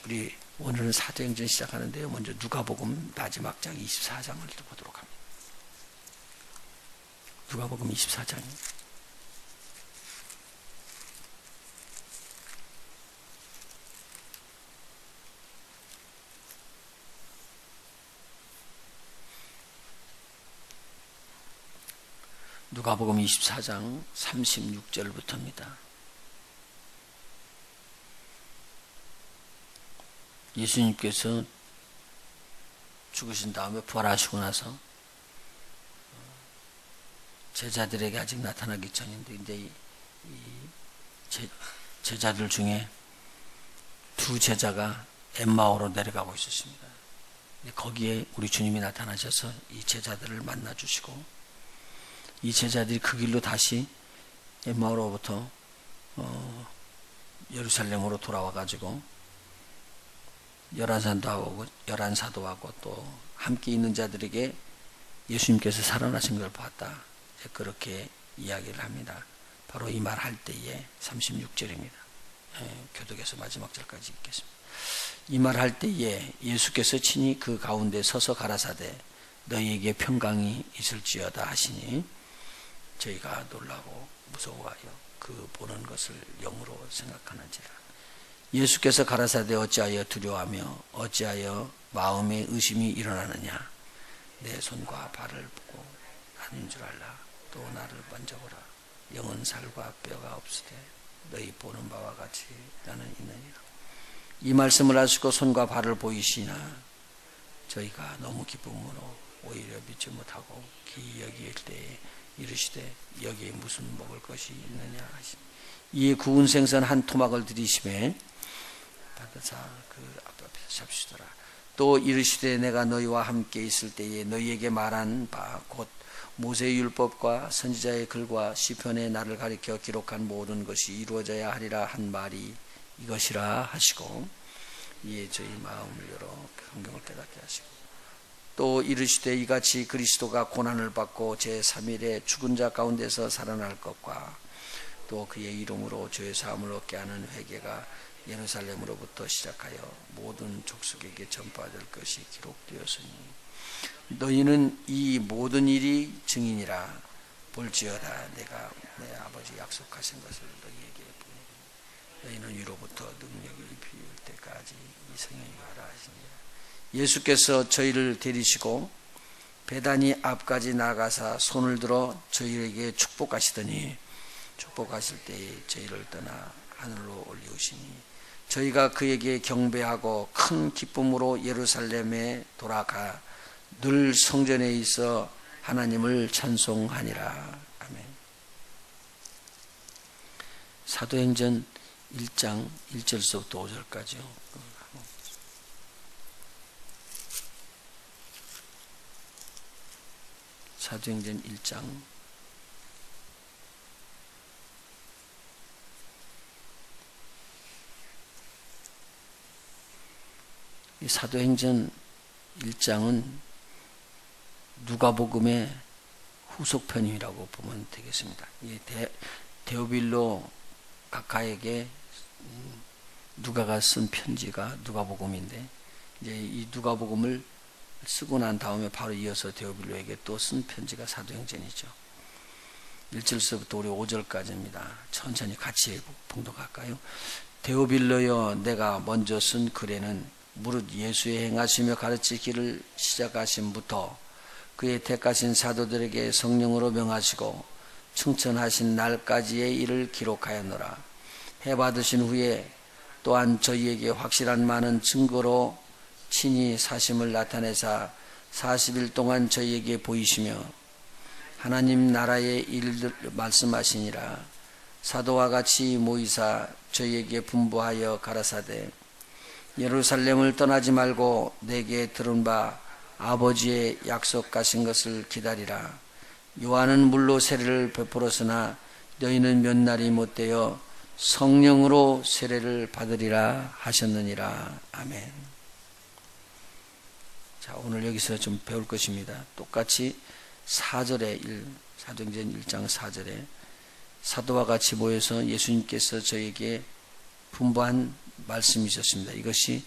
우리 오늘은 사도행전 시작하는데요. 먼저 누가복음 마지막 장 24장을 보도록 합니다. 누가복음 24장. 누가복음 24장 36절부터입니다. 예수님께서 죽으신 다음에 부활하시고 나서 제자들에게 아직 나타나기 전인데 이제 이 제자들 중에 두 제자가 엠마오로 내려가고 있었습니다. 거기에 우리 주님이 나타나셔서 이 제자들을 만나 주시고 이 제자들이 그 길로 다시 엠마오로부터 예루살렘으로 돌아와 가지고 열한 사도하고 또 함께 있는 자들에게 예수님께서 살아나신 걸 봤다. 그렇게 이야기를 합니다. 바로 이 말 할 때에 36절입니다. 교독에서 마지막 절까지 읽겠습니다. 이 말 할 때에 예수께서 친히 그 가운데 서서 가라사대 너희에게 평강이 있을지어다 하시니 저희가 놀라고 무서워하여 그 보는 것을 영으로 생각하는지라. 예수께서 가라사대 어찌하여 두려워하며 어찌하여 마음에 의심이 일어나느냐. 내 손과 발을 보고 나는 줄 알라. 또 나를 만져보라. 영은 살과 뼈가 없으되 너희 보는 바와 같이 나는 있느니라. 이 말씀을 하시고 손과 발을 보이시나 저희가 너무 기쁨으로 오히려 믿지 못하고 기이 여길 때에 이르시되 여기에 무슨 먹을 것이 있느냐 하시니 이에 구운 생선 한 토막을 들이심에 받으사 그 앞에서 잡수시더라. 또 이르시되 내가 너희와 함께 있을 때에 너희에게 말한 바 곧 모세의 율법과 선지자의 글과 시편에 나를 가리켜 기록한 모든 것이 이루어져야 하리라 한 말이 이것이라 하시고 이에 저희 마음을 열어 성경을 깨닫게 하시고 또 이르시되 이같이 그리스도가 고난을 받고 제3일에 죽은 자 가운데서 살아날 것과 또 그의 이름으로 죄 사함을 얻게 하는 회개가 예루살렘으로부터 시작하여 모든 족속에게 전파될 것이 기록되었으니 너희는 이 모든 일이 증인이라. 볼지어다 내가 내 아버지 약속하신 것을 너희에게 보내리니 너희는 위로부터 능력이 입힐 때까지 이 성령이 가라 하시니라. 예수께서 저희를 데리시고 베다니 앞까지 나가사 손을 들어 저희에게 축복하시더니 축복하실 때에 저희를 떠나 하늘로 올리우시니 저희가 그에게 경배하고 큰 기쁨으로 예루살렘에 돌아가 늘 성전에 있어 하나님을 찬송하니라. 아멘. 사도행전 1장 1절서부터 5절까지요. 사도행전 1장 이 사도행전 1장은 누가복음의 후속편이라고 보면 되겠습니다. 데오빌로 각하에게 누가가 쓴 편지가 누가복음인데 이제 이 누가복음을 쓰고 난 다음에 바로 이어서 데오빌로에게 또 쓴 편지가 사도행전이죠. 1절서부터 우리 5절까지입니다. 천천히 같이 봉독할까요? 데오빌로여 내가 먼저 쓴 글에는 무릇 예수의 행하시며 가르치기를 시작하심부터 그의 택하신 사도들에게 성령으로 명하시고 충천하신 날까지의 일을 기록하였노라. 해받으신 후에 또한 저희에게 확실한 많은 증거로 친히 사심을 나타내사 40일 동안 저희에게 보이시며 하나님 나라의 일을 말씀하시니라. 사도와 같이 모이사 저희에게 분부하여 가라사대 예루살렘을 떠나지 말고 내게 들은 바 아버지의 약속하신 것을 기다리라. 요한은 물로 세례를 베풀었으나 너희는 몇 날이 못되어 성령으로 세례를 받으리라 하셨느니라. 아멘. 자, 오늘 여기서 좀 배울 것입니다. 똑같이 4절에 사도행전 1장 4절에 사도와 같이 모여서 예수님께서 저에게 분부한 말씀이 있었습니다. 이것이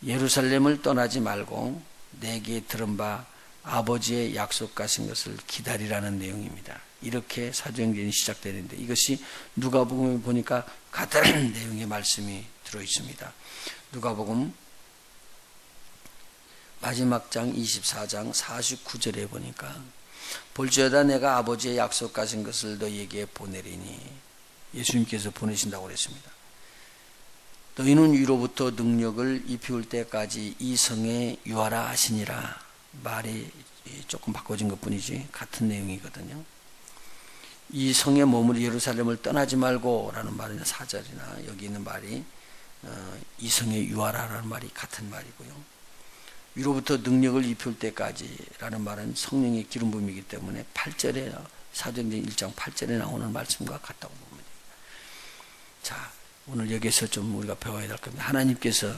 예루살렘을 떠나지 말고 내게 들은 바 아버지의 약속하신 것을 기다리라는 내용입니다. 이렇게 사도행전이 시작되는데 이것이 누가복음에 보니까 같은 내용의 말씀이 들어있습니다. 누가복음 마지막 장 24장 49절에 보니까 볼지어다 내가 아버지의 약속하신 것을 너희에게 보내리니 예수님께서 보내신다고 그랬습니다. 너희는 위로부터 능력을 입힐 때까지 이 성에 유하라 하시니라. 말이 조금 바꿔진 것 뿐이지 같은 내용이거든요. 이 성에 머무르 예루살렘을 떠나지 말고 라는 말이나 4절이나 여기 있는 말이 이 성에 유하라 라는 말이 같은 말이고요. 위로부터 능력을 입힐 때까지 라는 말은 성령의 기름 부음이기 때문에 8절에 사도행전 1장 8절에 나오는 말씀과 같다고 봅니다. 자, 오늘 여기서 좀 우리가 배워야 될 겁니다. 하나님께서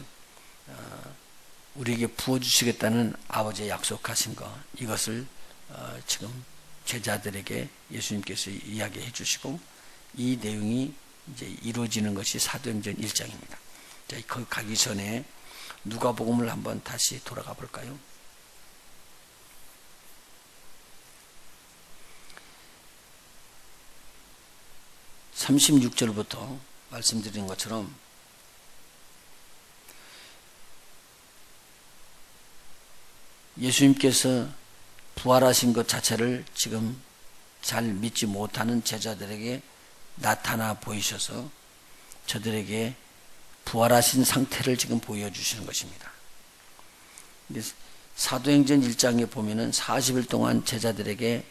우리에게 부어주시겠다는 아버지의 약속하신 것, 이것을 지금 제자들에게 예수님께서 이야기해 주시고 이 내용이 이제 이루어지는 것이 사도행전 1장입니다. 자, 거기 가기 전에 누가복음을 한번 다시 돌아가 볼까요? (36절부터) 말씀드린 것처럼 예수님께서 부활하신 것 자체를 지금 잘 믿지 못하는 제자들에게 나타나 보이셔서 저들에게 부활하신 상태를 지금 보여주시는 것입니다. 사도행전 1장에 보면은 40일 동안 제자들에게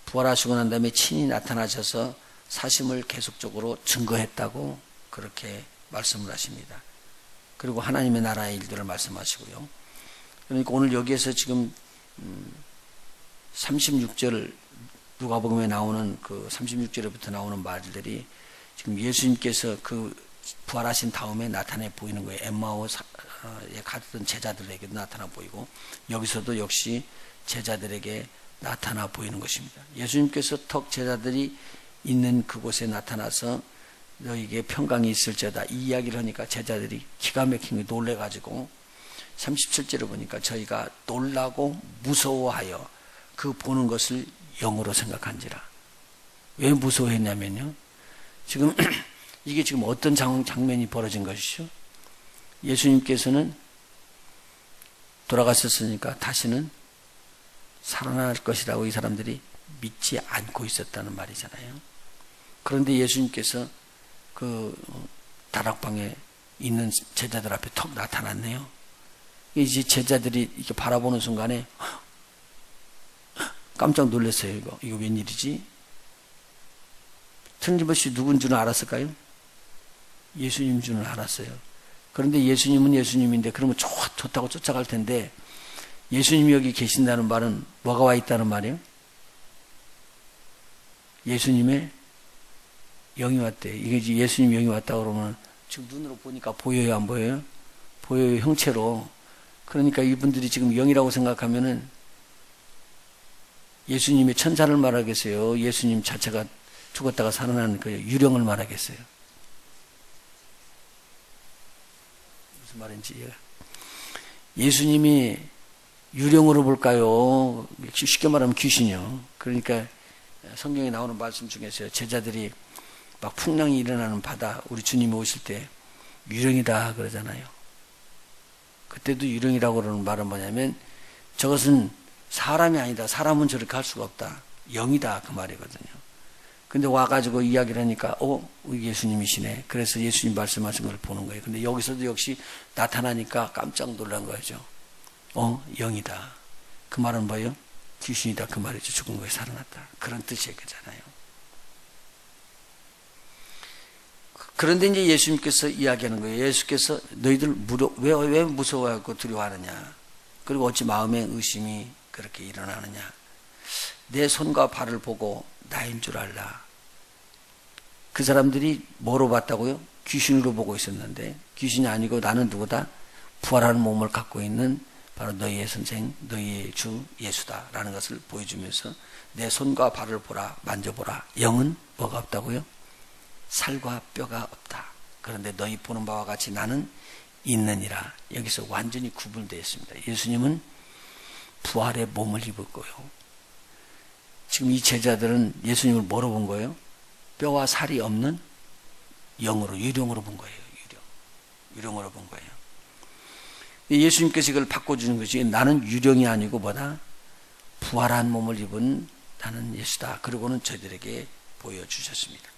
부활하시고 난 다음에 친히 나타나셔서 사심을 계속적으로 증거했다고 그렇게 말씀을 하십니다. 그리고 하나님의 나라의 일들을 말씀하시고요. 그러니까 오늘 여기에서 지금 36절 누가복음에 나오는 그 36절부터 나오는 말들이 지금 예수님께서 그 부활하신 다음에 나타내 보이는 거예요. 엠마오에 갔던 제자들에게도 나타나 보이고 여기서도 역시 제자들에게 나타나 보이는 것입니다. 예수님께서 턱 제자들이 있는 그곳에 나타나서 너에게 평강이 있을지어다 이 이야기를 하니까 제자들이 기가 막히게 놀래가지고 37절을 보니까 저희가 놀라고 무서워하여 그 보는 것을 영으로 생각한지라. 왜 무서워했냐면요, 지금 이게 지금 어떤 장면이 벌어진 것이죠? 예수님께서는 돌아가셨으니까 다시는 살아날 것이라고 이 사람들이 믿지 않고 있었다는 말이잖아요. 그런데 예수님께서 그 다락방에 있는 제자들 앞에 턱 나타났네요. 이제 제자들이 이렇게 바라보는 순간에 깜짝 놀랐어요. 이거 웬일이지? 틀림없이 누군 줄은 알았을까요? 예수님 줄은 알았어요. 그런데 예수님은 예수님인데 그러면 좋다고 쫓아갈 텐데 예수님이 여기 계신다는 말은 뭐가 와 있다는 말이에요? 예수님의 영이 왔대. 이게 예수님 영이 왔다 그러면 지금 눈으로 보니까 보여요, 안 보여요? 보여요, 형체로. 그러니까 이분들이 지금 영이라고 생각하면은 예수님의 천사를 말하겠어요? 예수님 자체가 죽었다가 살아나는 그 유령을 말하겠어요? 무슨 말인지. 예수님이 유령으로 볼까요? 쉽게 말하면 귀신이요. 그러니까 성경에 나오는 말씀 중에서 제자들이 막 풍랑이 일어나는 바다, 우리 주님이 오실 때 유령이다 그러잖아요. 그때도 유령이라고 그러는 말은 뭐냐면 저것은 사람이 아니다. 사람은 저렇게 할 수가 없다. 영이다 그 말이거든요. 근데 와가지고 이야기를 하니까 예수님이시네. 그래서 예수님 말씀하신 걸 보는 거예요. 근데 여기서도 역시 나타나니까 깜짝 놀란 거죠. 영이다. 그 말은 뭐예요? 귀신이다 그 말이죠. 죽은 거에 살아났다. 그런 뜻이에요. 그런데 이제 예수님께서 이야기하는 거예요. 예수께서 너희들 왜 무서워하고 두려워하느냐? 그리고 어찌 마음에 의심이 그렇게 일어나느냐? 내 손과 발을 보고 나인 줄 알라. 그 사람들이 뭐로 봤다고요? 귀신으로 보고 있었는데 귀신이 아니고 나는 누구다? 부활하는 몸을 갖고 있는 바로 너희의 선생, 너희의 주 예수다라는 것을 보여주면서 내 손과 발을 보라, 만져보라. 영은 뭐가 없다고요? 살과 뼈가 없다. 그런데 너희 보는 바와 같이 나는 있느니라. 여기서 완전히 구분되어 있습니다. 예수님은 부활의 몸을 입었고요. 지금 이 제자들은 예수님을 뭐로 본 거예요? 뼈와 살이 없는 영으로, 유령으로 본 거예요. 유령으로 본 거예요. 예수님께서 이걸 바꿔주는 것이 나는 유령이 아니고 뭐다? 부활한 몸을 입은 나는 예수다. 그리고는 저희들에게 보여주셨습니다.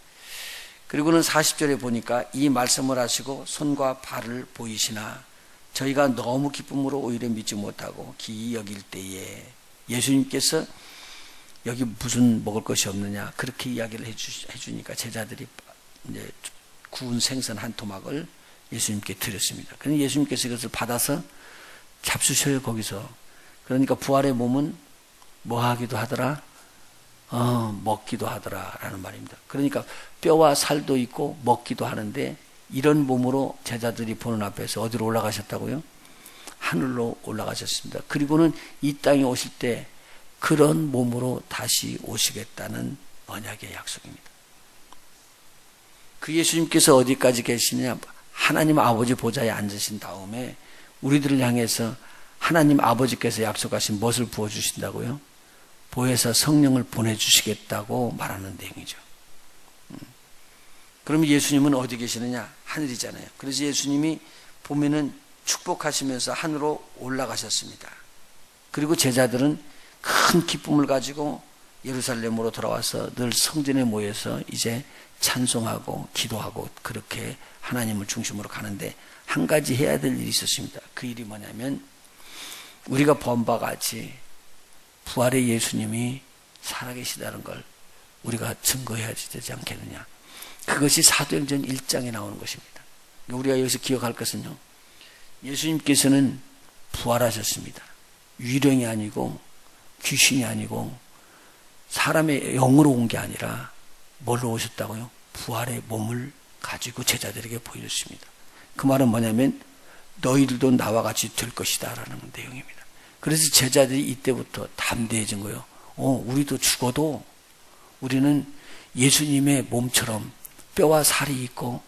그리고는 40절에 보니까 이 말씀을 하시고 손과 발을 보이시나 저희가 너무 기쁨으로 오히려 믿지 못하고 기이 여길 때에 예수님께서 여기 무슨 먹을 것이 없느냐 그렇게 이야기를 해주니까 제자들이 이제 구운 생선 한 토막을 예수님께 드렸습니다. 그런데 예수님께서 이것을 받아서 잡수셔요 거기서. 그러니까 부활의 몸은 뭐 하기도 하더라? 먹기도 하더라 라는 말입니다. 그러니까 뼈와 살도 있고 먹기도 하는데 이런 몸으로 제자들이 보는 앞에서 어디로 올라가셨다고요? 하늘로 올라가셨습니다. 그리고는 이 땅에 오실 때 그런 몸으로 다시 오시겠다는 언약의 약속입니다. 그 예수님께서 어디까지 계시느냐? 하나님 아버지 보좌에 앉으신 다음에 우리들을 향해서 하나님 아버지께서 약속하신 무엇을 부어주신다고요? 보혜사 성령을 보내주시겠다고 말하는 내용이죠. 그러면 예수님은 어디 계시느냐? 하늘이잖아요. 그래서 예수님이 보면은 축복하시면서 하늘로 올라가셨습니다. 그리고 제자들은 큰 기쁨을 가지고 예루살렘으로 돌아와서 늘 성전에 모여서 이제 찬송하고 기도하고 그렇게 하나님을 중심으로 가는데 한 가지 해야 될 일이 있었습니다. 그 일이 뭐냐면 우리가 본 바와 같이 부활의 예수님이 살아계시다는 걸 우리가 증거해야 되지 않겠느냐. 그것이 사도행전 1장에 나오는 것입니다. 우리가 여기서 기억할 것은요. 예수님께서는 부활하셨습니다. 유령이 아니고 귀신이 아니고 사람의 영으로 온 게 아니라 뭘로 오셨다고요? 부활의 몸을 가지고 제자들에게 보여줬습니다. 그 말은 뭐냐면 너희들도 나와 같이 될 것이다 라는 내용입니다. 그래서 제자들이 이때부터 담대해진 거예요. 우리도 죽어도 우리는 예수님의 몸처럼 뼈와 살이 있고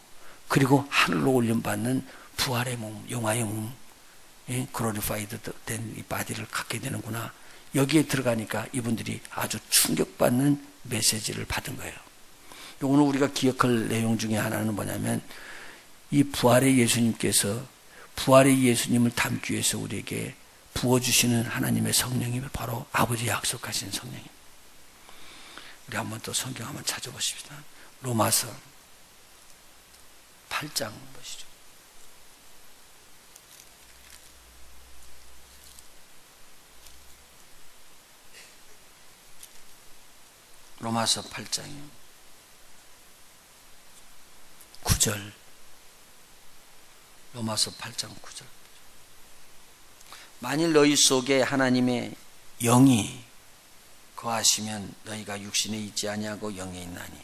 그리고 하늘로 올림받는 부활의 몸, 영화의 몸, 글로리파이드 된 이 바디를 갖게 되는구나. 여기에 들어가니까 이분들이 아주 충격받는 메시지를 받은 거예요. 오늘 우리가 기억할 내용 중에 하나는 뭐냐면 이 부활의 예수님께서 부활의 예수님을 담기 위해서 우리에게 부어주시는 하나님의 성령이 바로 아버지 약속하신 성령입니다. 우리 한번 또 성경 한번 찾아보십시다. 로마서 8장 보시죠. 로마서 8장이요. 9절. 로마서 8장 9절. 만일 너희 속에 하나님의 영이 거하시면 너희가 육신에 있지 아니하고 영에 있나니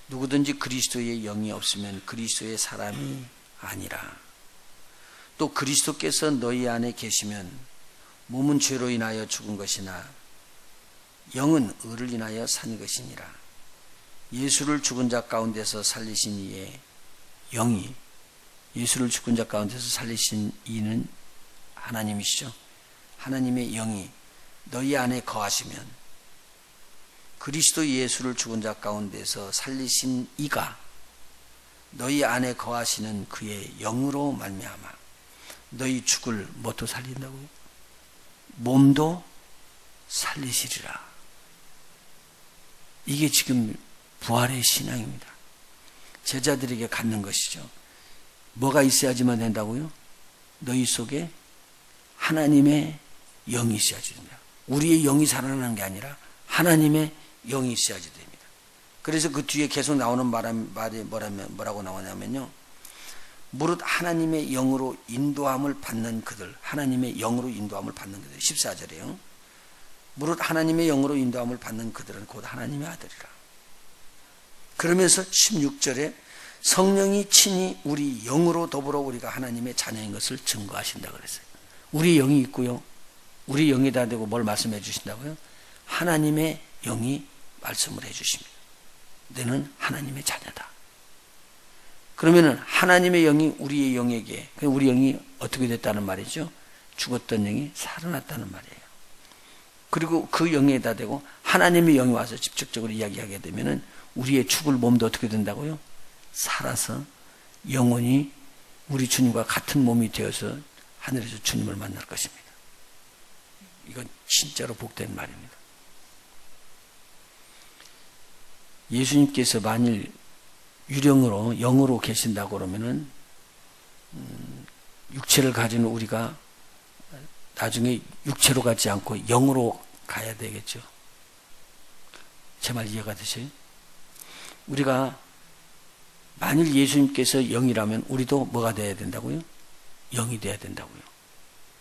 누구든지 그리스도의 영이 없으면 그리스도의 사람이 아니라. 또 그리스도께서 너희 안에 계시면 몸은 죄로 인하여 죽은 것이나 영은 의를 인하여 산 것이니라. 예수를 죽은 자 가운데서 살리신 이의 영이 예수를 죽은 자 가운데서 살리신 이는 하나님이시죠. 하나님의 영이 너희 안에 거하시면 그리스도 예수를 죽은 자 가운데서 살리신 이가 너희 안에 거하시는 그의 영으로 말미암아 너희 죽을 뭐도 살린다고요? 몸도 살리시리라. 이게 지금 부활의 신앙입니다. 제자들에게 갖는 것이죠. 뭐가 있어야지만 된다고요? 너희 속에 하나님의 영이 있어야지 됩니다. 우리의 영이 살아나는 게 아니라 하나님의 영이 있어야지 됩니다. 그래서 그 뒤에 계속 나오는 말이 뭐라고 나오냐면요. 무릇 하나님의 영으로 인도함을 받는 그들, 하나님의 영으로 인도함을 받는 그들. 14절이에요. 무릇 하나님의 영으로 인도함을 받는 그들은 곧 하나님의 아들이라. 그러면서 16절에 성령이 친히 우리 영으로 더불어 우리가 하나님의 자녀인 것을 증거하신다 그랬어요. 우리 영이 있고요. 우리 영에다 대고 뭘 말씀해 주신다고요? 하나님의 영이 말씀을 해 주십니다. 너는 하나님의 자녀다. 그러면은 하나님의 영이 우리의 영에게, 우리 영이 어떻게 됐다는 말이죠? 죽었던 영이 살아났다는 말이에요. 그리고 그 영에다 대고 하나님의 영이 와서 직접적으로 이야기하게 되면은 우리의 죽을 몸도 어떻게 된다고요? 살아서 영원히 우리 주님과 같은 몸이 되어서 하늘에서 주님을 만날 것입니다. 이건 진짜로 복된 말입니다. 예수님께서 만일 유령으로 영으로 계신다고 그러면은 육체를 가진 우리가 나중에 육체로 가지 않고 영으로 가야 되겠죠. 제 말 이해가 되세요? 우리가 만일 예수님께서 영이라면 우리도 뭐가 돼야 된다고요? 영이 돼야 된다고요.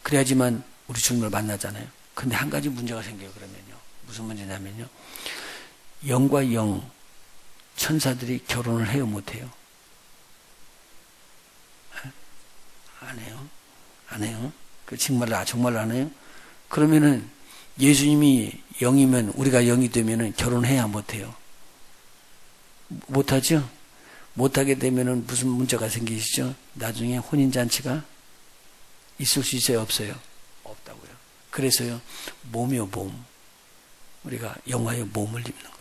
그래야지만 우리 주님을 만나잖아요. 근데 한 가지 문제가 생겨요. 그러면요. 무슨 문제냐면요. 영과 영, 천사들이 결혼을 해요, 못해요? 안 해요? 안 해요? 그 정말로 안 해요? 그러면은 예수님이 영이면 우리가 영이 되면은 결혼해야 못해요? 못하죠? 못하게 되면은 무슨 문제가 생기시죠? 나중에 혼인잔치가 있을 수 있어요? 없어요? 없다고요. 그래서요, 몸이요, 몸. 우리가 영화의 몸을 입는 거예요.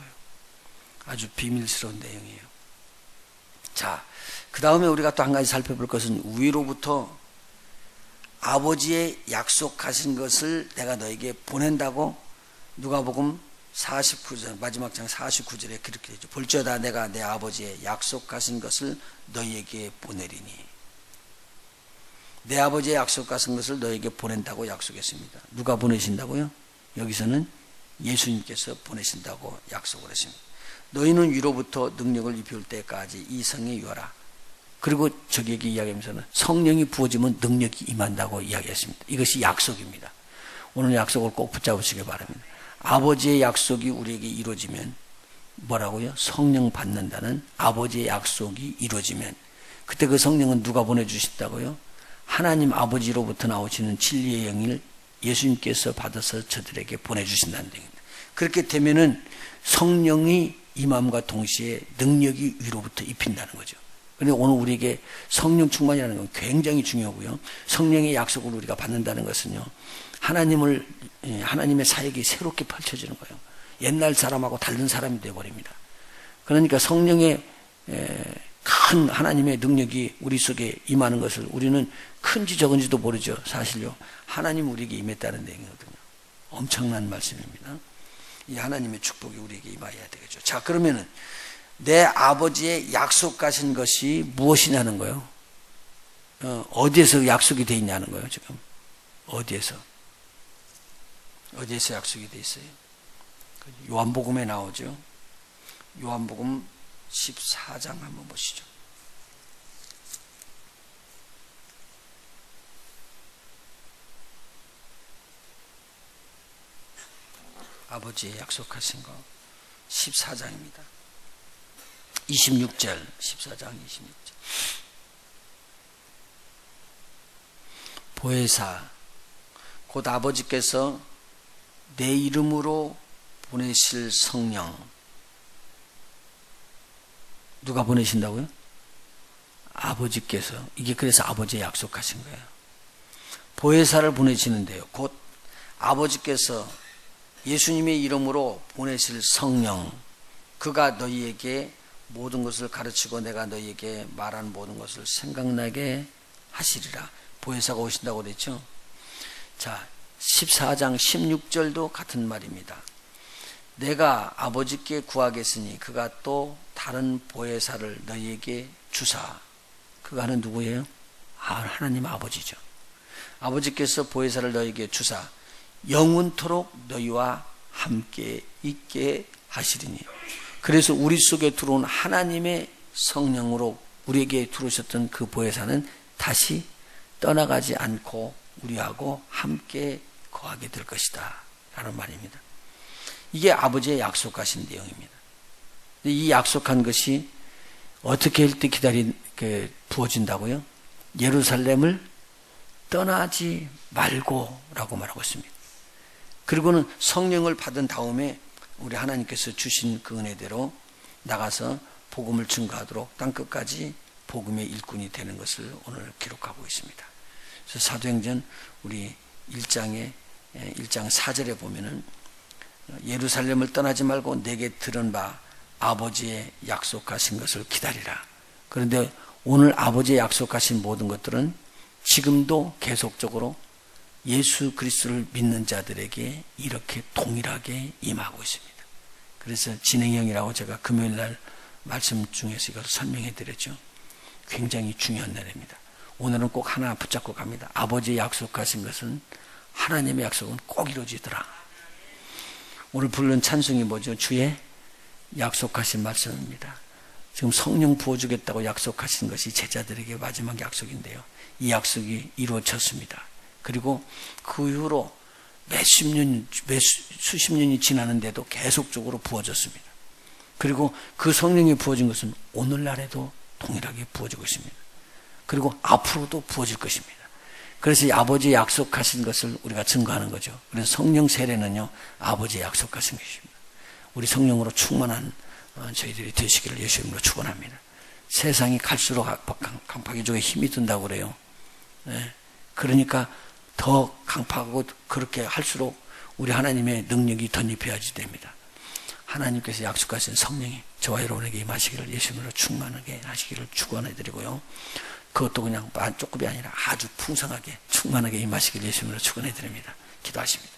아주 비밀스러운 내용이에요. 자, 그 다음에 우리가 또 한 가지 살펴볼 것은 위로부터 아버지의 약속하신 것을 내가 너에게 보낸다고 누가복음 49절, 마지막 장 49절에 그렇게 되죠. 볼지어다 내가 내 아버지의 약속하신 것을 너희에게 보내리니. 내 아버지의 약속하신 것을 너희에게 보낸다고 약속했습니다. 누가 보내신다고요? 여기서는 예수님께서 보내신다고 약속을 했습니다. 너희는 위로부터 능력을 입힐 때까지 이 성에 유하라. 그리고 저기에게 이야기하면서는 성령이 부어지면 능력이 임한다고 이야기했습니다. 이것이 약속입니다. 오늘 약속을 꼭 붙잡으시기 바랍니다. 아버지의 약속이 우리에게 이루어지면 뭐라고요? 성령 받는다는 아버지의 약속이 이루어지면 그때 그 성령은 누가 보내주신다고요? 하나님 아버지로부터 나오시는 진리의 영을 예수님께서 받아서 저들에게 보내주신다는 얘기입니다. 그렇게 되면은 성령이 임함과 동시에 능력이 위로부터 입힌다는 거죠. 그런데 오늘 우리에게 성령 충만이라는 건 굉장히 중요하고요. 성령의 약속을 우리가 받는다는 것은요, 하나님의 사역이 새롭게 펼쳐지는 거예요. 옛날 사람하고 다른 사람이 되어버립니다. 그러니까 성령의 큰 하나님의 능력이 우리 속에 임하는 것을 우리는 큰지 적은지도 모르죠. 사실요. 하나님 우리에게 임했다는 내용이거든요. 엄청난 말씀입니다. 이 하나님의 축복이 우리에게 임해야 되겠죠. 자, 그러면은 내 아버지의 약속하신 것이 무엇이냐는 거예요. 어디에서 약속이 돼 있냐는 거예요. 지금 어디에서 약속이 돼 있어요? 요한복음에 나오죠. 요한복음 14장 한번 보시죠. 아버지의 약속하신 거 14장입니다. 26절, 14장 26절. 보혜사, 곧 아버지께서 내 이름으로 보내실 성령. 누가 보내신다고요? 아버지께서. 이게 그래서 아버지의 약속하신 거예요. 보혜사를 보내시는데요. 곧 아버지께서 예수님의 이름으로 보내실 성령. 그가 너희에게 모든 것을 가르치고 내가 너희에게 말한 모든 것을 생각나게 하시리라. 보혜사가 오신다고 그랬죠. 자, 14장 16절도 같은 말입니다. 내가 아버지께 구하겠으니 그가 또 다른 보혜사를 너희에게 주사. 그가는 누구예요? 하나님 아버지죠. 아버지께서 보혜사를 너희에게 주사 영원토록 너희와 함께 있게 하시리니. 그래서 우리 속에 들어온 하나님의 성령으로 우리에게 들어오셨던 그 보혜사는 다시 떠나가지 않고 우리하고 함께 거하게 될 것이다 라는 말입니다. 이게 아버지의 약속하신 내용입니다. 이 약속한 것이 어떻게 할 때 부어진다고요? 예루살렘을 떠나지 말고 라고 말하고 있습니다. 그리고는 성령을 받은 다음에 우리 하나님께서 주신 그 은혜대로 나가서 복음을 증거하도록 땅끝까지 복음의 일꾼이 되는 것을 오늘 기록하고 있습니다. 그래서 사도행전 우리 1장 4절에 보면은 예루살렘을 떠나지 말고 내게 들은 바 아버지의 약속하신 것을 기다리라. 그런데 오늘 아버지의 약속하신 모든 것들은 지금도 계속적으로 예수 그리스도를 믿는 자들에게 이렇게 동일하게 임하고 있습니다. 그래서 진행형이라고 제가 금요일 날 말씀 중에서 이걸 설명해 드렸죠. 굉장히 중요한 날입니다. 오늘은 꼭 하나 붙잡고 갑니다. 아버지의 약속하신 것은 하나님의 약속은 꼭 이루어지더라. 오늘 부르는 찬송이 뭐죠? 주의 약속하신 말씀입니다. 지금 성령 부어주겠다고 약속하신 것이 제자들에게 마지막 약속인데요. 이 약속이 이루어졌습니다. 그리고 그 이후로 수십 년이 지나는데도 계속적으로 부어졌습니다. 그리고 그 성령이 부어진 것은 오늘날에도 동일하게 부어지고 있습니다. 그리고 앞으로도 부어질 것입니다. 그래서 이 아버지의 약속하신 것을 우리가 증거하는 거죠. 그래서 성령 세례는요, 아버지의 약속하신 것입니다. 우리 성령으로 충만한 저희들이 되시기를 예수 이름으로 축원합니다. 세상이 갈수록 강팍이족에 힘이 든다고 그래요. 네. 그러니까 더 강팍하고 그렇게 할수록 우리 하나님의 능력이 덧입혀야지 됩니다. 하나님께서 약속하신 성령이 저와 여러분에게 임하시기를 예수 이름으로 충만하게 하시기를 축원해드리고요. 그것도 그냥 조금이 아니라 아주 풍성하게 충만하게 임하시기를 예수 이름으로 축원해드립니다. 기도하십니다.